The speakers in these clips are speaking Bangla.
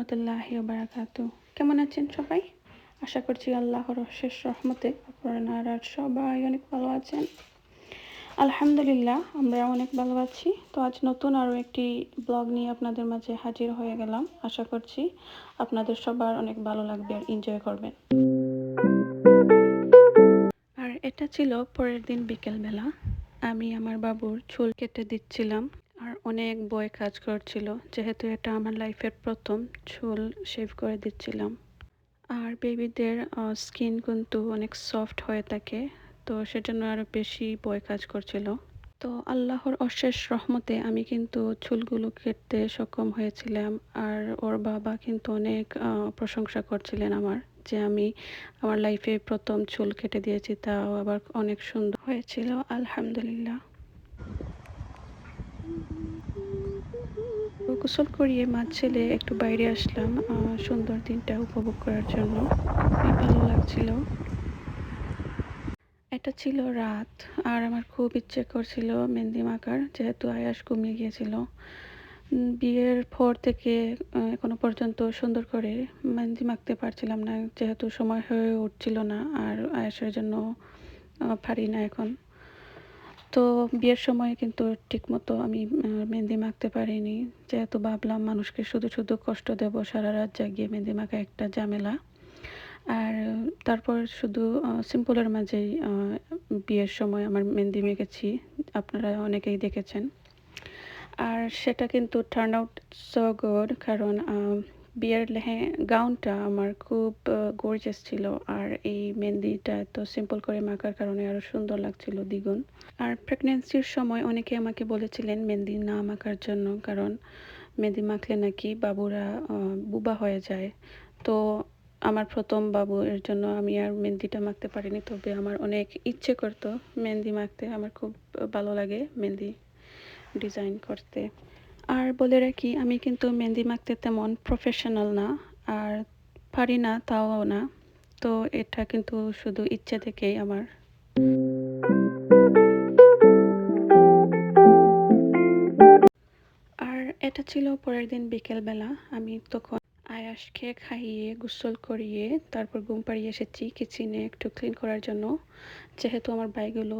রহমতুল্লাহি ওয়া বারাকাতুহু। কেমন আছেন সবাই? আশা করছি আল্লাহর অশেষ রহমতে আপনারা সবাই অনেক ভালো আছেন। আলহামদুলিল্লাহ আমরা অনেক ভালো আছি। তো আজ নতুন আরও একটি ব্লগ নিয়ে আপনাদের মাঝে হাজির হয়ে গেলাম। আশা করছি আপনাদের সবার অনেক ভালো লাগবে আর এনজয় করবেন। আর এটা ছিল পরের দিন বিকেলবেলা। আমি আমার বাবুর চুল কেটে দিচ্ছিলাম আর অনেক ভয় কাজ করছিল, যেহেতু এটা আমার লাইফের প্রথম চুল শেভ করে দিচ্ছিলাম। আর বেবিদের স্কিন কিন্তু অনেক সফট হয়ে থাকে, তো সেজন্য আরও বেশি ভয় কাজ করছিল। তো আল্লাহর অশেষ রহমতে আমি কিন্তু চুলগুলো কেটে সক্ষম হয়েছিলাম। আর ওর বাবা কিন্তু অনেক প্রশংসা করছিলেন আমার, যে আমি আমার লাইফে প্রথম চুল কেটে দিয়েছি, তাও আবার অনেক সুন্দর হয়েছিল আলহামদুলিল্লাহ। গোসল করিয়ে মা ছেলে একটু বাইরে আসলাম সুন্দর দিনটা উপভোগ করার জন্য। খুবই ভালো লাগছিল। এটা ছিল রাত আর আমার খুব ইচ্ছে করছিল মেহেন্দি মাখার, যেহেতু আয়াস ঘুমিয়ে গিয়েছিল। বিয়ের পর থেকে এখনো পর্যন্ত সুন্দর করে মেহেন্দি মাখতে পারছিলাম না, যেহেতু সময় হয়ে উঠছিল না আর আয়াসের জন্য পারি না এখন। তো বিয়ের সময় কিন্তু ঠিকমতো আমি মেহেন্দি মাখতে পারিনি, যেহেতু ভাবলাম মানুষকে শুধু শুধু কষ্ট দেব, সারা রাত জাগিয়ে মেহেন্দি মাখা একটা ঝামেলা। আর তারপর শুধু সিম্পলের মাঝেই বিয়ের সময় আমার মেহেন্দি মেখেছি, আপনারা অনেকেই দেখেছেন। আর সেটা কিন্তু টার্ন আউট সো গুড, কারণ বিয়ের গাউনটা আমার খুব গর্জিয়াস ছিল, আর এই মেহেন্দিটা এত সিম্পল করে মাখার কারণে আরও সুন্দর লাগছিল দ্বিগুণ। আর প্রেগনেন্সির সময় অনেকে আমাকে বলেছিলেন মেহেন্দি না মাখার জন্য, কারণ মেহেন্দি মাখলে নাকি বাবুরা বুবা হয়ে যায়। তো আমার প্রথম বাবু, এর জন্য আমি আর মেহেন্দিটা মাখতে পারিনি, তবে আমার অনেক ইচ্ছে করতো মেহেন্দি মাখতে। আমার খুব ভালো লাগে মেহেন্দি ডিজাইন করতে। আর বলে রাখি, আমি কিন্তু মেহেন্দি মাখতে তেমন প্রফেশনাল না, আর পারি না তাও না। তো এটা কিন্তু শুধু ইচ্ছে থেকেই আমার। আর এটা ছিল পরের দিন বিকেলবেলা। আমি তখন আয়াসকে খাইয়ে গোসল করিয়ে তারপর ঘুম পাড়িয়ে এসেছি কিচেনে একটু ক্লিন করার জন্য, যেহেতু আমার ভাইগুলো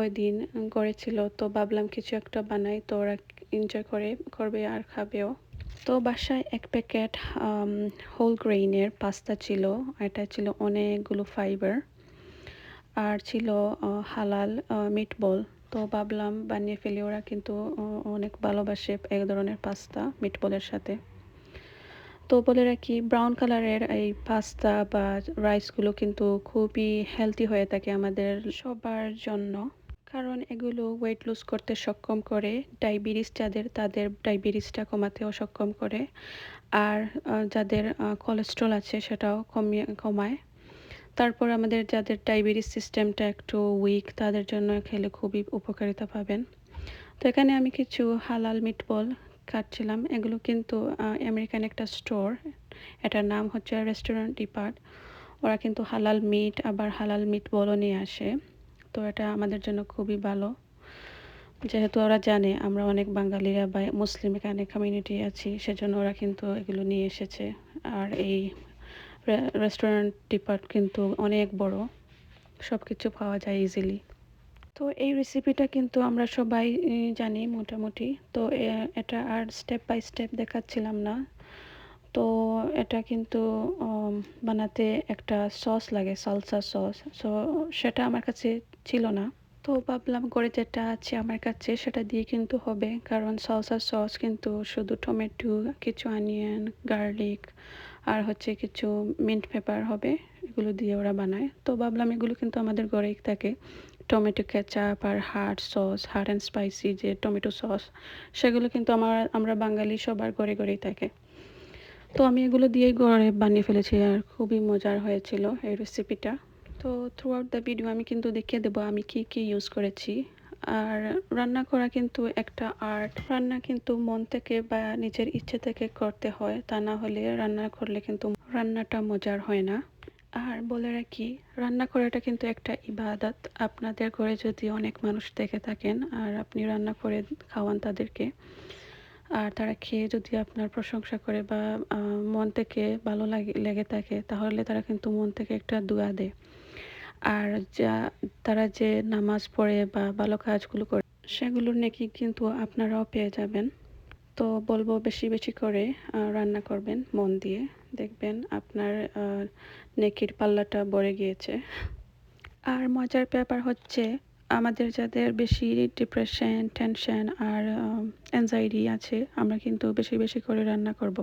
ওই দিন ঘরে ছিল। তো ভাবলাম কিছু একটা বানাই, তো ওরা এনজয় করবে আর খাবেও। তো বাসায় এক প্যাকেট হোল গ্রেইনের পাস্তা ছিল। এটা ছিল অনেকগুলো ফাইবার, আর ছিল হালাল মিটবল। তো ভাবলাম বানিয়ে ফেলি, ওরা কিন্তু অনেক ভালোবাসে এক ধরনের পাস্তা মিটবলের সাথে। তো বলে রাখি, ব্রাউন কালারের এই পাস্তা বা রাইসগুলো কিন্তু খুবই হেলদি হয়ে থাকে আমাদের সবার জন্য, কারণ এগুলো ওয়েট লুজ করতে সক্ষম করে, ডায়াবেটিস যাদের তাদের ডায়াবেটিসটা কমাতেও সক্ষম করে, আর যাদের কোলেস্ট্রল আছে সেটাও কমায়। তারপর আমাদের যাদের ডায়াবেটিস সিস্টেমটা একটু উইক, তাদের জন্য খেলে খুবই উপকারিতা পাবেন। তো এখানে আমি কিছু হালাল মিটবল কাটছিলাম। এগুলো কিন্তু আমেরিকান একটা স্টোর, এটার নাম হচ্ছে রেস্টুরেন্ট ডিপার্ট। ওরা কিন্তু হালাল মিট আবার হালাল মিটবলও নিয়ে আসে। তো এটা আমাদের জন্য খুবই ভালো, যেহেতু ওরা জানে আমরা অনেক বাঙালিরা বা মুসলিম এখানে কমিউনিটি আছি, সেজন্য ওরা কিন্তু এগুলো নিয়ে এসেছে। আর এই রেস্টুরেন্ট ডিপার্ট কিন্তু অনেক বড়, সব কিছু পাওয়া যায় ইজিলি। তো এই রেসিপিটা কিন্তু আমরা সবাই জানি মোটামুটি। তো এটা আর স্টেপ বাই স্টেপ দেখাচ্ছিলাম না। তো এটা কিন্তু বানাতে একটা সস লাগে, সালসা সস। সো সেটা আমার কাছে ছিল না। তো ভাবলাম করে যেটা আছে আমার কাছে সেটা দিয়ে কিন্তু হবে, কারণ সালসা সস কিন্তু শুধু টমেটো, কিছু অনিয়ন, গার্লিক আর হচ্ছে কিছু মিন্ট পেপার হবে, এগুলো দিয়ে ওরা বানায়। তো ভাবলাম এগুলো কিন্তু আমাদের ঘরেই থাকে, টমেটো কেচাপ আর hard sauce, hard and spicy যে টমেটো সস, সেগুলো কিন্তু আমরা বাঙালি সবার ঘরে ঘরেই থাকে। তো আমি এগুলো দিয়েই ঘরে বানিয়ে ফেলেছি, আর খুবই মজার হয়েছিল এই রেসিপিটা। তো থ্রু আউট দ্য ভিডিও আমি কিন্তু দেখিয়ে দেবো আমি কি কি ইউজ করেছি। আর রান্না করা কিন্তু একটা আর্ট, রান্না কিন্তু মন থেকে বা নিজের ইচ্ছে থেকে করতে হয়, তা না হলে রান্না করলে কিন্তু রান্নাটা মজার হয় না। আর বলে রাখি, রান্না করাটা কিন্তু একটা ইবাদত। আপনাদের ঘরে যদি অনেক মানুষ দেখে থাকেন আর আপনি রান্না করে খাওয়ান তাদেরকে, আর তারা খেয়ে যদি আপনার প্রশংসা করে বা মন থেকে ভালো লেগে থাকে, তাহলে তারা কিন্তু মন থেকে একটা দোয়া দেয়। আর তারা যে নামাজ পড়ে বা ভালো কাজগুলো করে, সেগুলোর নেকি কিন্তু আপনারাও পেয়ে যাবেন। তো বলবো বেশি বেশি করে রান্না করবেন মন দিয়ে, দেখবেন আপনার নেকির পাল্লাটা ভরে গিয়েছে। আর মজার ব্যাপার হচ্ছে, আমাদের যাদের বেশি ডিপ্রেশন, টেনশন আর অ্যাংজাইটি আছে, আমরা কিন্তু বেশি বেশি করে রান্না করব।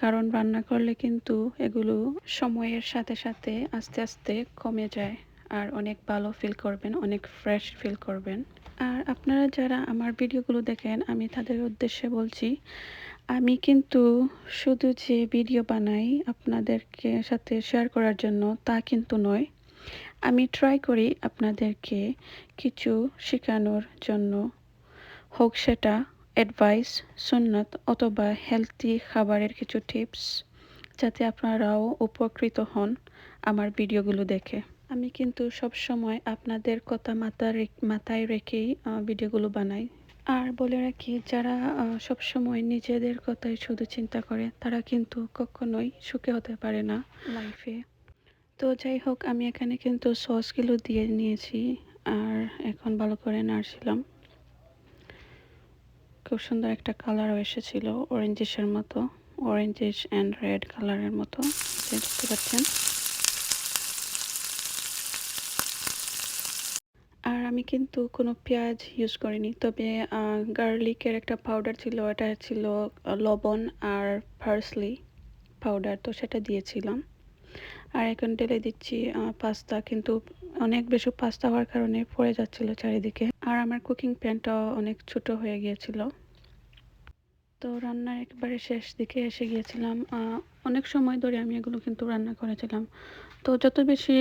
কারণ রান্না করলে কিন্তু এগুলো সময়ের সাথে সাথে আস্তে আস্তে কমে যায়। আর অনেক ভালো ফিল করবেন, অনেক ফ্রেশ ফিল করবেন। আর আপনারা যারা আমার ভিডিওগুলো দেখেন, আমি তাদের উদ্দেশ্যে বলছি, আমি কিন্তু শুধু যে ভিডিও বানাই আপনাদেরকে সাথে শেয়ার করার জন্য তা কিন্তু নয়। আমি ট্রাই করি আপনাদেরকে কিছু শেখানোর জন্য, হোক সেটা অ্যাডভাইস, সুন্নাত অথবা হেলথি খাবারের কিছু টিপস, যাতে আপনারাও উপকৃত হন আমার ভিডিওগুলো দেখে। আমি কিন্তু সবসময় আপনাদের কথা মাথায় রেখেই ভিডিওগুলো বানাই। আর বলে রাখি, যারা সবসময় নিজেদের কথাই শুধু চিন্তা করে, তারা কিন্তু কখনোই সুখী হতে পারে না লাইফে। তো যাই হোক, আমি এখানে কিন্তু সসগুলো দিয়ে নিয়েছি আর এখন ভালো করে নাড়ছিলাম। খুব সুন্দর একটা কালারও এসেছিল, অরেঞ্জিশের মতো, অরেঞ্জিশ অ্যান্ড রেড কালারের মতো, দেখতে পাচ্ছেন। আর আমি কিন্তু কোনো পেঁয়াজ ইউজ করিনি, তবে গার্লিকের একটা পাউডার ছিল, এটা ছিল লবণ আর পার্সলি পাউডার, তো সেটা দিয়েছিলাম। আর এখন ঢেলে দিচ্ছি পাস্তা, কিন্তু অনেক বেশি পাস্তা হওয়ার কারণে পড়ে যাচ্ছিল চারিদিকে। আর আমার কুকিং প্যানটাও অনেক ছোট হয়ে গিয়েছিল। তো রান্নার একবারে শেষ দিকে এসে গিয়েছিলাম। অনেক সময় ধরে আমি এগুলো কিন্তু রান্না করেছিলাম। তো যত বেশি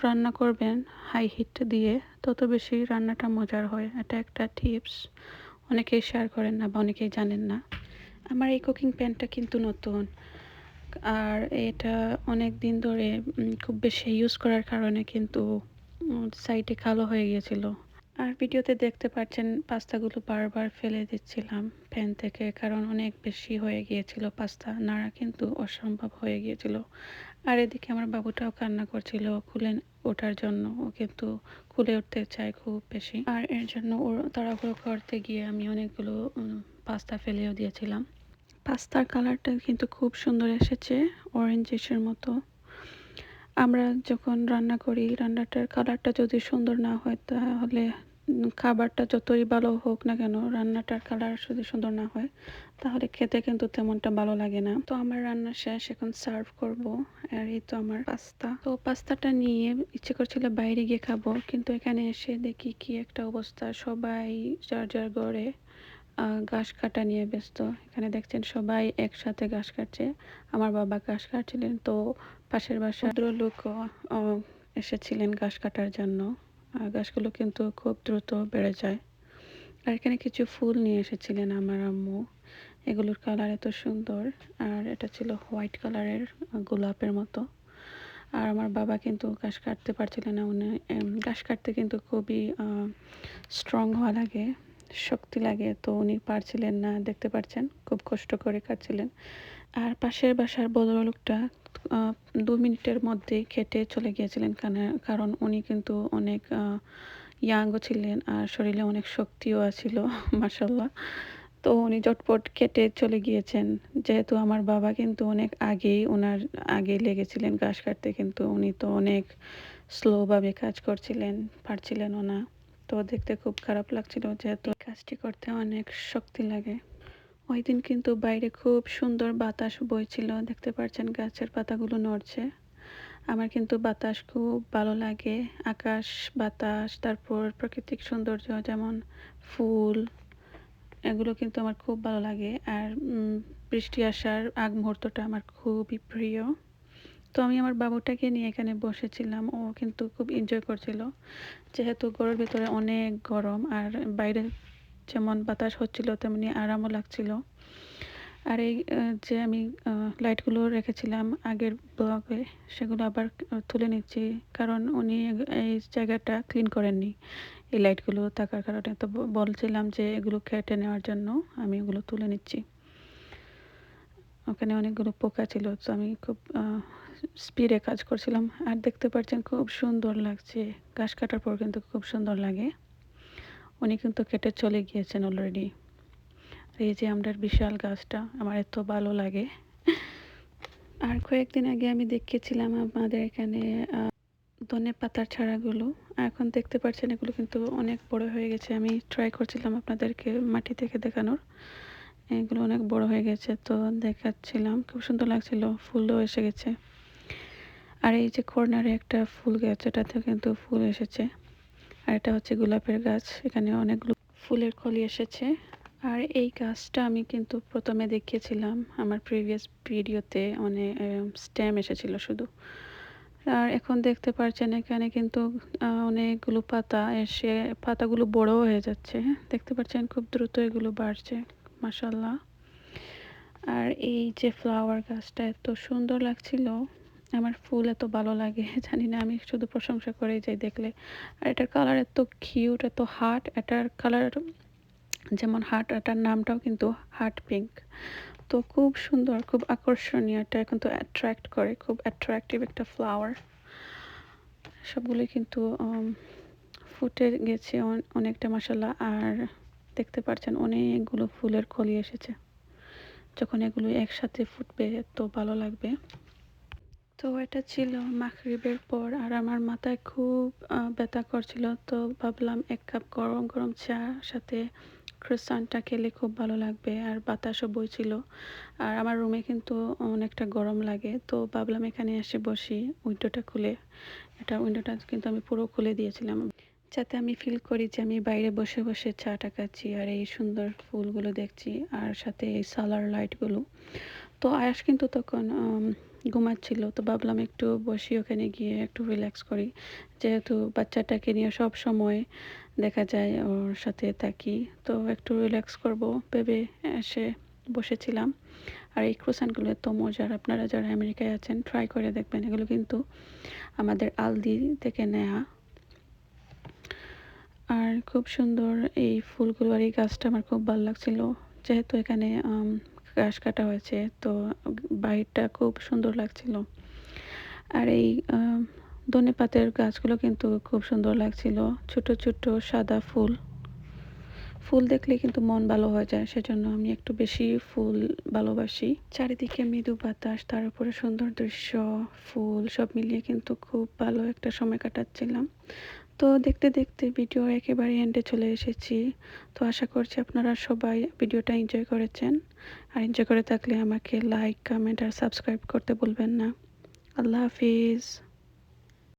রান্না করবেন হাই হিট দিয়ে, তত বেশি রান্নাটা মজার হয়। এটা একটা টিপস, অনেকেই শেয়ার করেন না বা অনেকেই জানেন না। আমার এই কুকিং প্যানটা কিন্তু নতুন, আর এটা অনেক দিন ধরে খুব বেশি ইউজ করার কারণে কিন্তু সাইডে কালো হয়ে গিয়েছিল। আর ভিডিওতে দেখতে পাচ্ছেন পাস্তাগুলো বারবার ফেলে দিচ্ছিলাম প্যান থেকে, কারণ অনেক বেশি হয়ে গিয়েছিল, পাস্তা নাড়া কিন্তু অসম্ভব হয়ে গিয়েছিল। আর এদিকে আমার বাবুটাও কান্না করছিল খুলে ওঠার জন্য, ও কিন্তু খুলে উঠতে চায় খুব বেশি, আর এর জন্য ওর তাড়াহুড়ো করতে গিয়ে আমি অনেকগুলো পাস্তা ফেলেও দিয়েছিলাম। পাস্তার কালারটা কিন্তু খুব সুন্দর এসেছে, অরেঞ্জিশের মতো। আমরা যখন রান্না করি, রান্নাটার কালারটা যদি সুন্দর না হয়, তাহলে খাবারটা যতই ভালো হোক না কেন, রান্নাটার কালার যদি সুন্দর না হয়, তাহলে খেতে কিন্তু তেমনটা ভালো লাগে না। তো আমার রান্না শেষ, এখন সার্ভ করব। আর এই তো আমার পাস্তা। তো পাস্তাটা নিয়ে ইচ্ছে করছিল বাইরে গিয়ে খাবো, কিন্তু এখানে এসে দেখি কি একটা অবস্থা, সবাই যার যার ঘরে ঘাস কাটা নিয়ে ব্যস্ত। এখানে দেখছেন সবাই একসাথে ঘাস কাটছে। আমার বাবা ঘাস কাটছিলেন, তো পাশের বাসার ভদ্রলোকও এসেছিলেন ঘাস কাটার জন্য। ঘাসগুলো কিন্তু খুব দ্রুত বেড়ে যায়। আর এখানে কিছু ফুল নিয়ে এসেছিলেন আমার আম্মু, এগুলোর কালার এত সুন্দর। আর এটা ছিল হোয়াইট কালারের, গোলাপের মতো। আর আমার বাবা কিন্তু ঘাস কাটতে পারছিলেন না, উনি ঘাস কাটতে কিন্তু খুবই স্ট্রং হওয়া লাগে, শক্তি লাগে, তো উনি পারছিলেন না, দেখতে পাচ্ছেন খুব কষ্ট করে কাটছিলেন। আর পাশের বাসার ভদ্রলোকটা 2 মিনিটের মধ্যেই কেটে চলে গিয়েছিলেন, কারণ উনি কিন্তু অনেক ইয়াংও ছিলেন আর শরীরে অনেক শক্তিও ছিল মাশাল্লাহ। তো উনি ঝটপট কেটে চলে গিয়েছেন। যেহেতু আমার বাবা কিন্তু অনেক আগেই ওনার আগে লেগেছিলেন ঘাস কাটতে, কিন্তু উনি তো অনেক স্লোভাবে কাজ করছিলেন, পারছিলেনও না। তো দেখতে খুব খারাপ লাগছিল, যেহেতু কাজটি করতে অনেক শক্তি লাগে। ওই দিন কিন্তু বাইরে খুব সুন্দর বাতাস বইছিল, দেখতে পাচ্ছেন গাছের পাতাগুলো নড়ছে। আমার কিন্তু বাতাস খুব ভালো লাগে, আকাশ বাতাস, তারপর প্রাকৃতিক সৌন্দর্য যেমন ফুল, এগুলো কিন্তু আমার খুব ভালো লাগে। আর বৃষ্টি আসার আগ মুহূর্তটা আমার খুবই প্রিয়। তো আমি আমার বাবুটাকে নিয়ে এখানে বসেছিলাম, ও কিন্তু খুব এনজয় করছিল, যেহেতু ঘরের ভিতরে অনেক গরম আর বাইরে যেমন বাতাস হচ্ছিল তেমনি আরামও লাগছিল। আর এই যে আমি লাইটগুলো রেখেছিলাম আগের ব্লগে, সেগুলো আবার তুলে নিচ্ছি, কারণ উনি এই জায়গাটা ক্লিন করেননি এই লাইটগুলো থাকার কারণে। তো বলছিলাম যে এগুলো কেটে নেওয়ার জন্য আমি এগুলো তুলে নিচ্ছি। ওখানে অনেকগুলো পোকা ছিল, তো আমি খুব স্পিডে কাজ করছিলাম। আর দেখতে পাচ্ছেন খুব সুন্দর লাগছে, ঘাস কাটার পর কিন্তু খুব সুন্দর লাগে। উনি কিন্তু কেটে চলে গিয়েছেন অলরেডি। এই যে আমরার বিশাল গাছটা আমার এত ভালো লাগে। আর কয়েকদিন আগে আমি দেখেছিলাম আমাদের এখানে ধনে পাতার চারাগুলো। এখন দেখতে পাচ্ছেন এগুলো কিন্তু অনেক বড় হয়ে গেছে। আমি ট্রাই করছিলাম আপনাদেরকে মাটি থেকে দেখানোর। এগুলো অনেক বড় হয়ে গেছে, তো দেখাচ্ছিলাম, খুব সুন্দর লাগছিল, ফুলও এসে গেছে। আর এই যে কর্নারে একটা ফুল গাছ, এটাতে কিন্তু ফুল এসেছে। আর এটা হচ্ছে গোলাপের গাছ, এখানে অনেকগুলো ফুলের কলি এসেছে। আর এই গাছটা আমি কিন্তু প্রথমে দেখিয়েছিলাম আমার প্রিভিয়াস ভিডিওতে, অনেক স্টেম এসেছিল শুধু। আর এখন দেখতে পাচ্ছেন এখানে কিন্তু অনেকগুলো পাতা এসে, পাতাগুলো বড় হয়ে যাচ্ছে। দেখতে পাচ্ছেন খুব দ্রুত এগুলো বাড়ছে, মাশাআল্লাহ। আর এই যে ফ্লাওয়ার গাছটা এত সুন্দর লাগছিল, আমার ফুল এত ভালো লাগে জানি না, আমি শুধু প্রশংসা করেই যাই দেখলে। আর এটার কালার এত কিউট, এত হার্ট, এটার কালার যেমন হার্ট, এটার নামটাও কিন্তু হার্ট পিঙ্ক। তো খুব সুন্দর, খুব আকর্ষণীয়, এটা কিন্তু অ্যাট্রাক্ট করে, খুব অ্যাট্রাকটিভ একটা ফ্লাওয়ার। সবগুলোই কিন্তু ফুটে গেছে অনেকটা, মাশাআল্লাহ। আর দেখতে পাচ্ছেন অনেকগুলো ফুলের কলি এসেছে। যখন এগুলো একসাথে ফুটবে তো ভালো লাগবে। তো এটা ছিল মাগরিবের পর, আর আমার মাথায় খুব ব্যথা করছিল, তো ভাবলাম 1 কাপ গরম গরম চা সাথে ক্রোসান্টটা খেলে খুব ভালো লাগবে। আর বাতাসও বইছিল, আর আমার রুমে কিন্তু অনেকটা গরম লাগে, তো ভাবলাম এখানে এসে বসি উইন্ডোটা খুলে। এটা উইন্ডোটা কিন্তু আমি পুরো খুলে দিয়েছিলাম, যাতে আমি ফিল করি যে আমি বাইরে বসে বসে চাটা খাচ্ছি আর এই সুন্দর ফুলগুলো দেখছি, আর সাথে এই সালার লাইটগুলো। তো আয়াস কিন্তু তখন ঘুমাচ্ছিল, তো ভাবলাম একটু বসি ওখানে গিয়ে একটু রিল্যাক্স করি, যেহেতু বাচ্চাটাকে নিয়ে সব সময় দেখা যায় ওর সাথে থাকি, তো একটু রিল্যাক্স করব ভেবে এসে বসেছিলাম। আর এই ক্রোসানগুলো এত মজার, আপনারা যারা আমেরিকায় আছেন ট্রাই করে দেখবেন। এগুলো কিন্তু আমাদের আলদি থেকে নেয়া। আর খুব সুন্দর এই ফুলগুলো, আর এই গাছটা আমার খুব ভালো লাগছিল, যেহেতু এখানে ঘাস কাটা হয়েছে, তো বাহিরটা খুব সুন্দর লাগছিল। আর এই ধনেপাতার গাছগুলো কিন্তু খুব সুন্দর লাগছিল, ছোট ছোট সাদা ফুল। ফুল দেখলে কিন্তু মন ভালো হয়ে যায়, সেজন্য আমি একটু বেশি ফুল ভালোবাসি। চারিদিকে মৃদু বাতাস, তার উপরে সুন্দর দৃশ্য, ফুল, সব মিলিয়ে কিন্তু খুব ভালো একটা সময় কাটাচ্ছিলাম। তো দেখতে দেখতে ভিডিওর একেবারে এন্ডে চলে এসেছি। তো আশা করছি আপনারা সবাই ভিডিওটা এনজয় করেছেন। আর এনজয় করে থাকলে আমাকে লাইক, কমেন্ট আর সাবস্ক্রাইব করতে ভুলবেন না। আল্লাহ হাফিজ।